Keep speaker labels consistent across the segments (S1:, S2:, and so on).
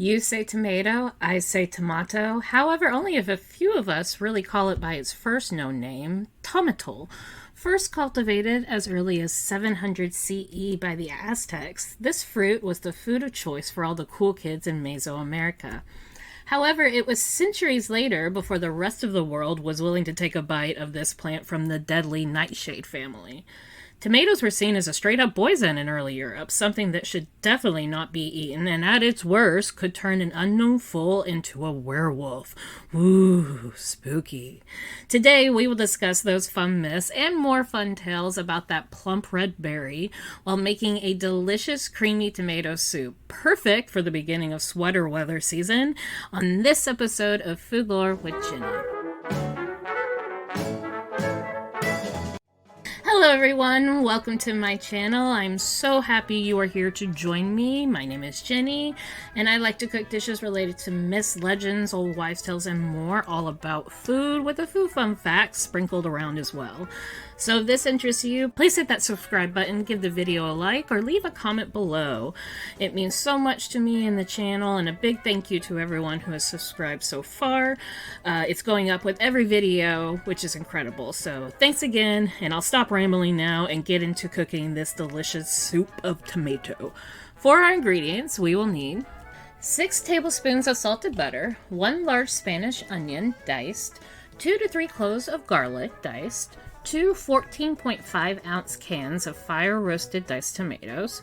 S1: You say tomato, I say tomato. However, only if a few of us really call it by its first known name, tomato. First cultivated as early as 700 CE by the Aztecs, this fruit was the food of choice for all the cool kids in Mesoamerica. However, it was centuries later before the rest of the world was willing to take a bite of this plant from the deadly nightshade family. Tomatoes were seen as a straight-up poison in early Europe, something that should definitely not be eaten, and at its worst could turn an unknown fool into a werewolf. Ooh, spooky. Today, we will discuss those fun myths and more fun tales about that plump red berry while making a delicious creamy tomato soup, perfect for the beginning of sweater weather season, on this episode of Food Lore with Jenny. Hello everyone, welcome to my channel. I'm so happy you are here to join me. My name is Jenny, and I like to cook dishes related to myths, legends, old wives' tales, and more, all about food, with a few fun facts sprinkled around as well. So if this interests you, please hit that subscribe button, give the video a like, or leave a comment below. It means so much to me and the channel, and a big thank you to everyone who has subscribed so far. It's going up with every video, which is incredible. So thanks again, and I'll stop rambling now and get into cooking this delicious soup of tomato. For our ingredients, we will need 6 tablespoons of salted butter, 1 large Spanish onion diced, 2 to 3 cloves of garlic diced, 2 14.5 ounce cans of fire roasted diced tomatoes,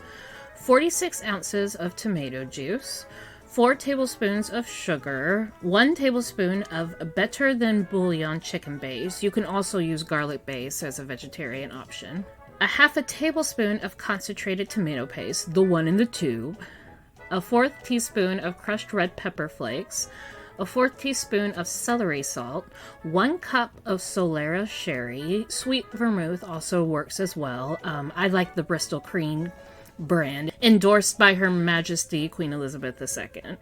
S1: 46 ounces of tomato juice, 4 tablespoons of sugar, 1 tablespoon of better than Bouillon Chicken Base. You can also use garlic base as a vegetarian option. A half a tablespoon of concentrated tomato paste, the one in the tube. A 1/4 teaspoon of crushed red pepper flakes. A 1/4 teaspoon of celery salt, 1 cup of Solera Sherry. Sweet Vermouth also works as well. I like the Bristol Cream brand, endorsed by Her Majesty Queen Elizabeth II.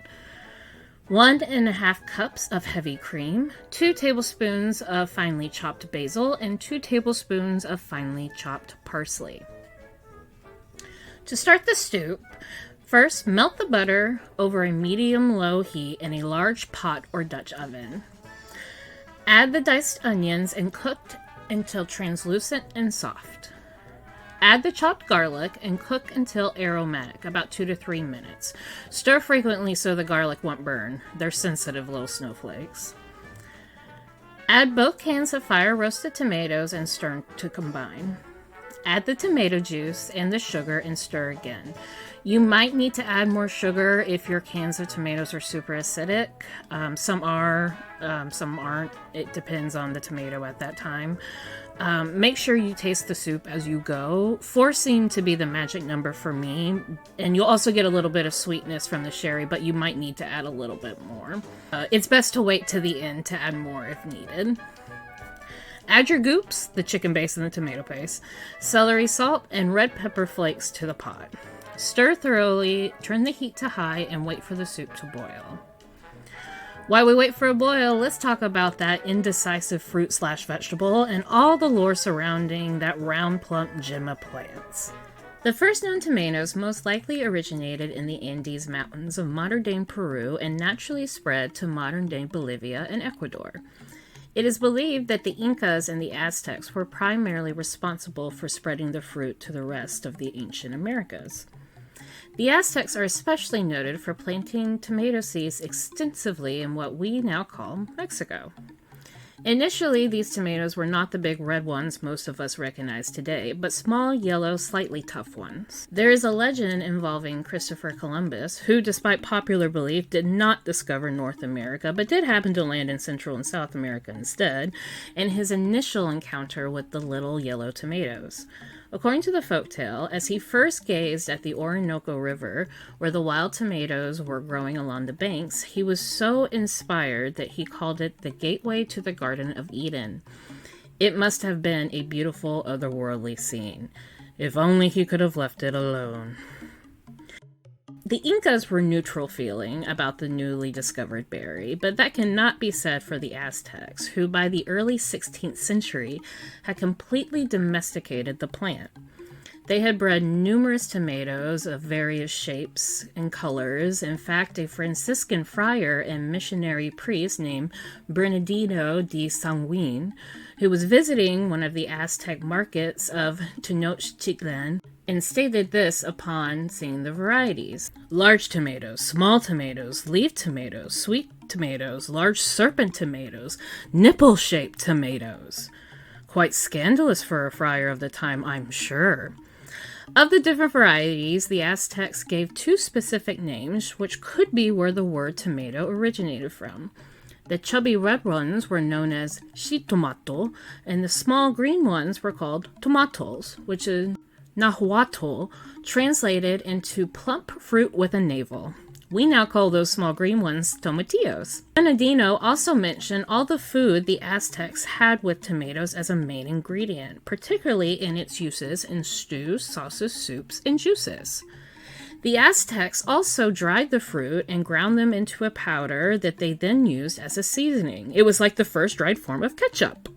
S1: 1.5 cups of heavy cream, 2 tablespoons of finely chopped basil, and 2 tablespoons of finely chopped parsley. To start the soup, first, melt the butter over a medium-low heat in a large pot or Dutch oven. Add the diced onions and cook until translucent and soft. Add the chopped garlic and cook until aromatic, about 2 to 3 minutes. Stir frequently so the garlic won't burn. They're sensitive little snowflakes. Add both cans of fire-roasted tomatoes and stir to combine. Add the tomato juice and the sugar and stir again. You might need to add more sugar if your cans of tomatoes are super acidic. Some are, some aren't. It depends on the tomato at that time. Make sure you taste the soup as you go. 4 seemed to be the magic number for me, and you'll also get a little bit of sweetness from the sherry, but you might need to add a little bit more. It's best to wait to the end to add more if needed. Add your goops, the chicken base and the tomato paste, celery salt, and red pepper flakes to the pot. Stir thoroughly, turn the heat to high, and wait for the soup to boil. While we wait for a boil, let's talk about that indecisive fruit/vegetable and all the lore surrounding that round, plump gemma plants. The first known tomatoes most likely originated in the Andes Mountains of modern-day Peru and naturally spread to modern-day Bolivia and Ecuador. It is believed that the Incas and the Aztecs were primarily responsible for spreading the fruit to the rest of the ancient Americas. The Aztecs are especially noted for planting tomato seeds extensively in what we now call Mexico. Initially, these tomatoes were not the big red ones most of us recognize today, but small, yellow, slightly tough ones. There is a legend involving Christopher Columbus, who, despite popular belief, did not discover North America, but did happen to land in Central and South America instead, and his initial encounter with the little yellow tomatoes. According to the folktale, as he first gazed at the Orinoco River, where the wild tomatoes were growing along the banks, he was so inspired that he called it the gateway to the Garden of Eden. It must have been a beautiful, otherworldly scene. If only he could have left it alone. The Incas were neutral feeling about the newly discovered berry, but that cannot be said for the Aztecs, who by the early 16th century had completely domesticated the plant. They had bred numerous tomatoes of various shapes and colors. In fact, a Franciscan friar and missionary priest named Bernardino de Sanguin, who was visiting one of the Aztec markets of Tenochtitlan, and stated this upon seeing the varieties: large tomatoes, small tomatoes, leaf tomatoes, sweet tomatoes, large serpent tomatoes, nipple-shaped tomatoes. Quite scandalous for a friar of the time, I'm sure. Of the different varieties, the Aztecs gave two specific names, which could be where the word tomato originated from. The chubby red ones were known as xitomato, and the small green ones were called tomatos, which is Nahuatl, translated into plump fruit with a navel. We now call those small green ones tomatillos. Bernardino also mentioned all the food the Aztecs had with tomatoes as a main ingredient, particularly in its uses in stews, sauces, soups, and juices. The Aztecs also dried the fruit and ground them into a powder that they then used as a seasoning. It was like the first dried form of ketchup.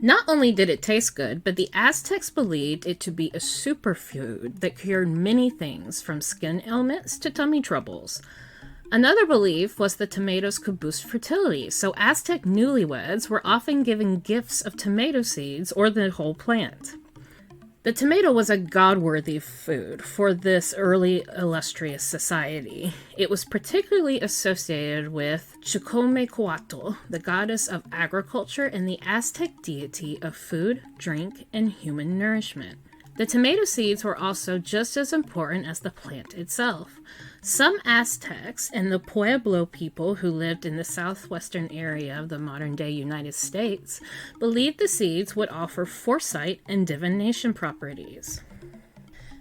S1: Not only did it taste good, but the Aztecs believed it to be a superfood that cured many things, from skin ailments to tummy troubles. Another belief was that tomatoes could boost fertility, so Aztec newlyweds were often given gifts of tomato seeds or the whole plant. The tomato was a god-worthy food for this early illustrious society. It was particularly associated with Chicomecoatl, the goddess of agriculture and the Aztec deity of food, drink, and human nourishment. The tomato seeds were also just as important as the plant itself. Some Aztecs and the Pueblo people who lived in the southwestern area of the modern-day United States believed the seeds would offer foresight and divination properties.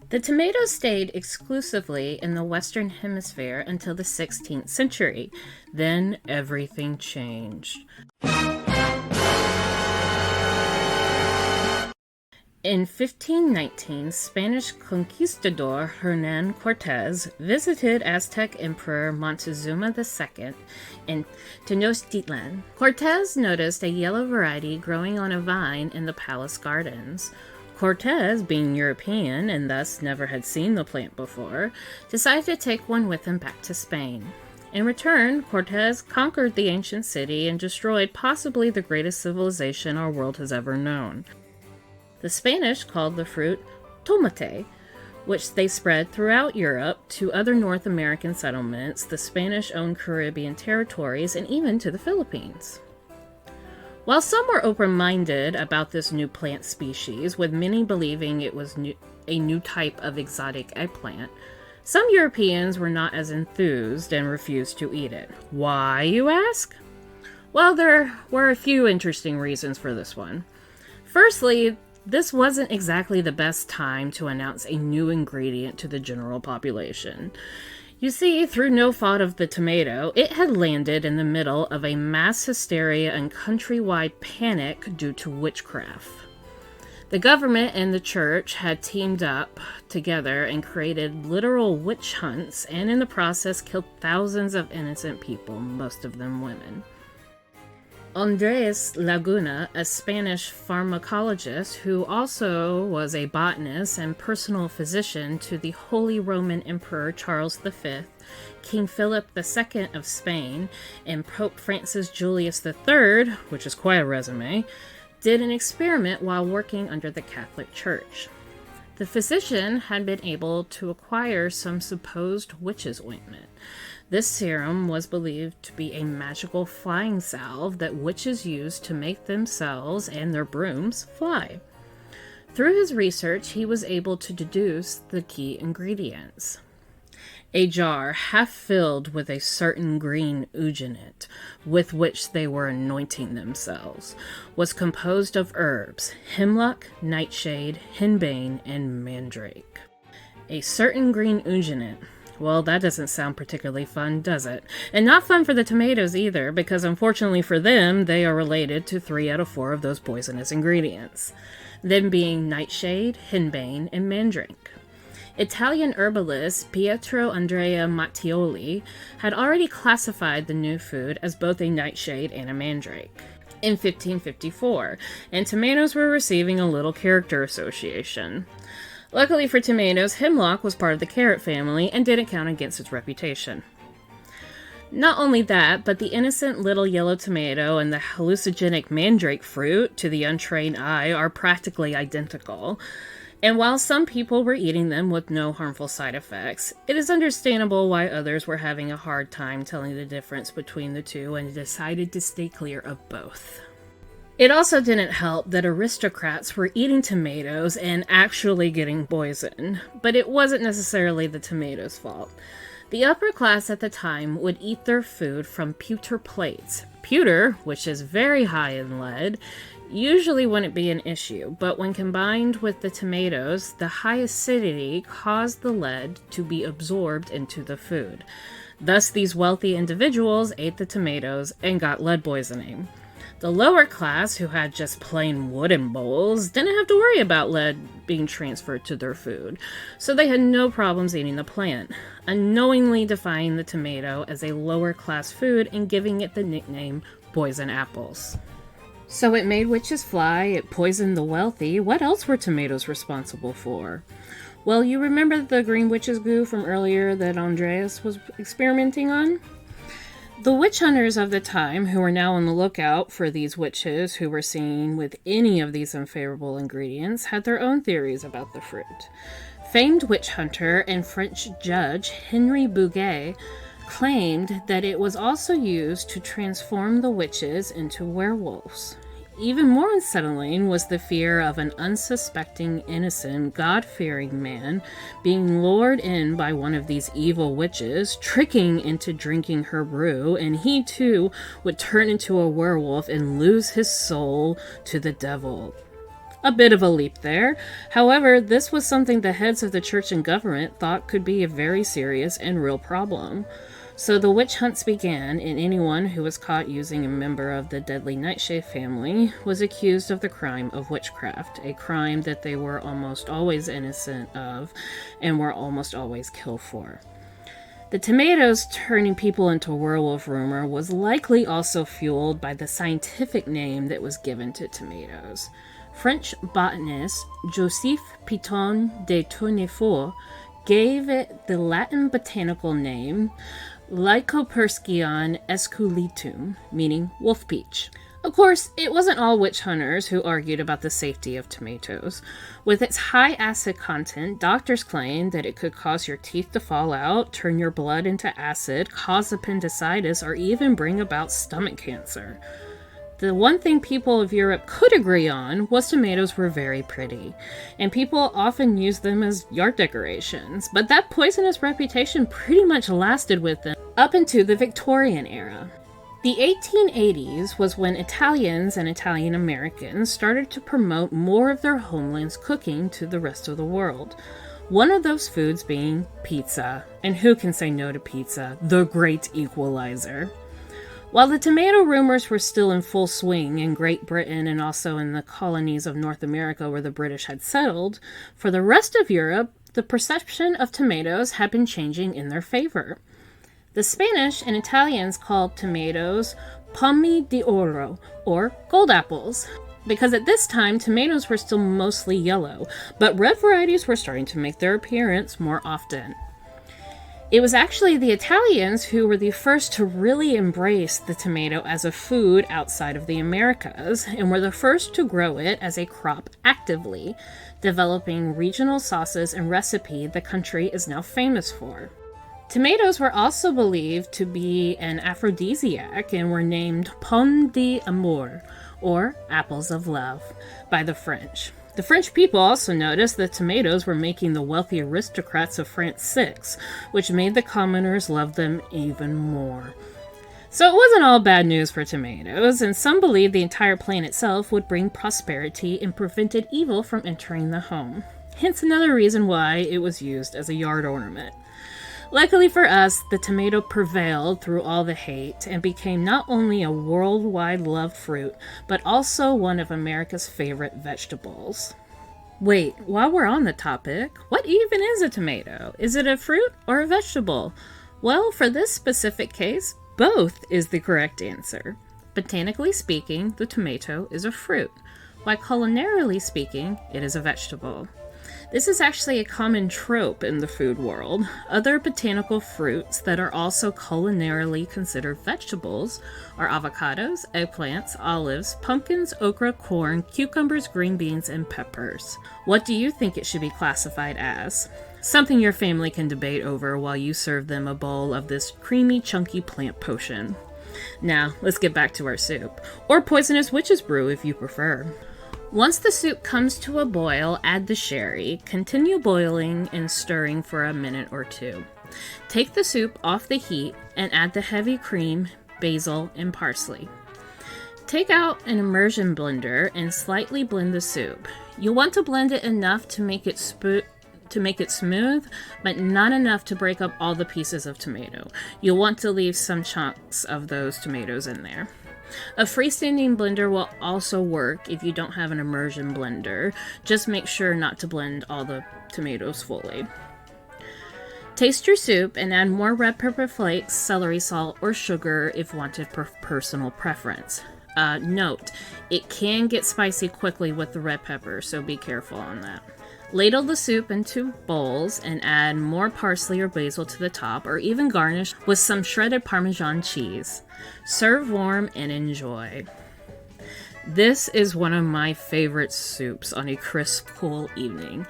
S1: The tomato stayed exclusively in the Western Hemisphere until the 16th century. Then everything changed. In 1519, Spanish conquistador Hernán Cortés visited Aztec Emperor Montezuma II in Tenochtitlan. Cortés noticed a yellow variety growing on a vine in the palace gardens. Cortés, being European and thus never had seen the plant before, decided to take one with him back to Spain. In return, Cortés conquered the ancient city and destroyed possibly the greatest civilization our world has ever known. The Spanish called the fruit tomate, which they spread throughout Europe to other North American settlements, the Spanish-owned Caribbean territories, and even to the Philippines. While some were open-minded about this new plant species, with many believing it was a new type of exotic eggplant, some Europeans were not as enthused and refused to eat it. Why, you ask? Well, there were a few interesting reasons for this one. Firstly, this wasn't exactly the best time to announce a new ingredient to the general population. You see, through no fault of the tomato, it had landed in the middle of a mass hysteria and countrywide panic due to witchcraft. The government and the church had teamed up together and created literal witch hunts, and in the process killed thousands of innocent people, most of them women. Andrés Laguna, a Spanish pharmacologist who also was a botanist and personal physician to the Holy Roman Emperor Charles V, King Philip II of Spain, and Pope Francis Julius III, which is quite a resume, did an experiment while working under the Catholic Church. The physician had been able to acquire some supposed witch's ointment. This serum was believed to be a magical flying salve that witches used to make themselves and their brooms fly. Through his research, he was able to deduce the key ingredients. A jar half filled with a certain green unguent, with which they were anointing themselves, was composed of herbs, hemlock, nightshade, henbane, and mandrake. A certain green unguent. Well, that doesn't sound particularly fun, does it? And not fun for the tomatoes either, because unfortunately for them, they are related to 3 out of 4 of those poisonous ingredients. Them being nightshade, henbane, and mandrake. Italian herbalist Pietro Andrea Mattioli had already classified the new food as both a nightshade and a mandrake in 1554, and tomatoes were receiving a little character association. Luckily for tomatoes, hemlock was part of the carrot family and didn't count against its reputation. Not only that, but the innocent little yellow tomato and the hallucinogenic mandrake fruit, to the untrained eye, are practically identical. And while some people were eating them with no harmful side effects, it is understandable why others were having a hard time telling the difference between the two and decided to stay clear of both. It also didn't help that aristocrats were eating tomatoes and actually getting poisoned, but it wasn't necessarily the tomatoes' fault. The upper class at the time would eat their food from pewter plates. Pewter, which is very high in lead, usually wouldn't be an issue, but when combined with the tomatoes, the high acidity caused the lead to be absorbed into the food. Thus, these wealthy individuals ate the tomatoes and got lead poisoning. The lower class, who had just plain wooden bowls, didn't have to worry about lead being transferred to their food, so they had no problems eating the plant, unknowingly defining the tomato as a lower class food and giving it the nickname poison apples. So it made witches fly, it poisoned the wealthy. What else were tomatoes responsible for? Well, you remember the green witch's goo from earlier that Andreas was experimenting on? The witch hunters of the time, who were now on the lookout for these witches who were seen with any of these unfavorable ingredients, had their own theories about the fruit. Famed witch hunter and French judge Henri Bouguet claimed that it was also used to transform the witches into werewolves. Even more unsettling was the fear of an unsuspecting, innocent, God-fearing man being lured in by one of these evil witches, tricking into drinking her brew, and he too would turn into a werewolf and lose his soul to the devil. A bit of a leap there. However, this was something the heads of the church and government thought could be a very serious and real problem. So the witch hunts began, and anyone who was caught using a member of the deadly nightshade family was accused of the crime of witchcraft, a crime that they were almost always innocent of and were almost always killed for. The tomatoes turning people into werewolf rumor was likely also fueled by the scientific name that was given to tomatoes. French botanist Joseph Piton de Tournefort gave it the Latin botanical name Lycopersicon esculetum, meaning wolf peach. Of course, it wasn't all witch hunters who argued about the safety of tomatoes. With its high acid content, doctors claimed that it could cause your teeth to fall out, turn your blood into acid, cause appendicitis, or even bring about stomach cancer. The one thing people of Europe could agree on was tomatoes were very pretty, and people often used them as yard decorations, but that poisonous reputation pretty much lasted with them up into the Victorian era. The 1880s was when Italians and Italian Americans started to promote more of their homeland's cooking to the rest of the world. One of those foods being pizza, and who can say no to pizza, the great equalizer. While the tomato rumors were still in full swing in Great Britain and also in the colonies of North America where the British had settled, for the rest of Europe, the perception of tomatoes had been changing in their favor. The Spanish and Italians called tomatoes pomi di oro, or gold apples, because at this time tomatoes were still mostly yellow, but red varieties were starting to make their appearance more often. It was actually the Italians who were the first to really embrace the tomato as a food outside of the Americas, and were the first to grow it as a crop actively, developing regional sauces and recipe the country is now famous for. Tomatoes were also believed to be an aphrodisiac and were named pommes d'amour, or apples of love, by the French. The French people also noticed that tomatoes were making the wealthy aristocrats of France sick, which made the commoners love them even more. So it wasn't all bad news for tomatoes, and some believed the entire plant itself would bring prosperity and prevented evil from entering the home. Hence another reason why it was used as a yard ornament. Luckily for us, the tomato prevailed through all the hate and became not only a worldwide loved fruit, but also one of America's favorite vegetables. Wait, while we're on the topic, what even is a tomato? Is it a fruit or a vegetable? Well, for this specific case, both is the correct answer. Botanically speaking, the tomato is a fruit, while culinarily speaking, it is a vegetable. This is actually a common trope in the food world. Other botanical fruits that are also culinarily considered vegetables are avocados, eggplants, olives, pumpkins, okra, corn, cucumbers, green beans, and peppers. What do you think it should be classified as? Something your family can debate over while you serve them a bowl of this creamy, chunky plant potion. Now, let's get back to our soup, or poisonous witch's brew if you prefer. Once the soup comes to a boil, add the sherry. Continue boiling and stirring for a minute or two. Take the soup off the heat and add the heavy cream, basil, and parsley. Take out an immersion blender and slightly blend the soup. You'll want to blend it enough to make it smooth, but not enough to break up all the pieces of tomato. You'll want to leave some chunks of those tomatoes in there. A freestanding blender will also work if you don't have an immersion blender. Just make sure not to blend all the tomatoes fully. Taste your soup and add more red pepper flakes, celery salt, or sugar if wanted for personal preference. Note, it can get spicy quickly with the red pepper, so be careful on that. Ladle the soup into bowls and add more parsley or basil to the top, or even garnish with some shredded Parmesan cheese. Serve warm and enjoy. This is one of my favorite soups on a crisp, cool evening.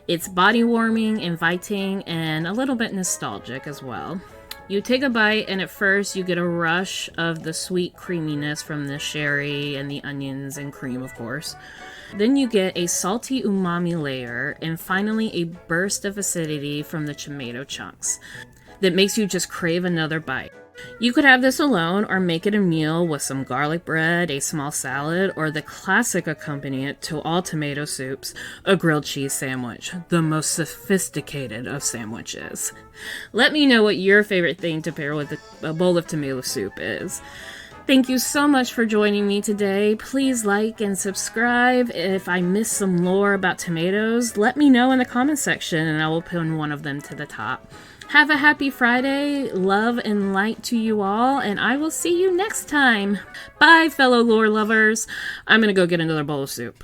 S1: It's body-warming, inviting, and a little bit nostalgic as well. You take a bite, and at first you get a rush of the sweet creaminess from the sherry and the onions and cream, of course. Then you get a salty umami layer, and finally a burst of acidity from the tomato chunks that makes you just crave another bite. You could have this alone or make it a meal with some garlic bread, a small salad, or the classic accompaniment to all tomato soups, a grilled cheese sandwich, the most sophisticated of sandwiches. Let me know what your favorite thing to pair with a bowl of tomato soup is. Thank you so much for joining me today. Please like and subscribe. If I missed some lore about tomatoes, let me know in the comments section and I will pin one of them to the top. Have a happy Friday. Love and light to you all, and I will see you next time. Bye, fellow lore lovers. I'm going to go get another bowl of soup.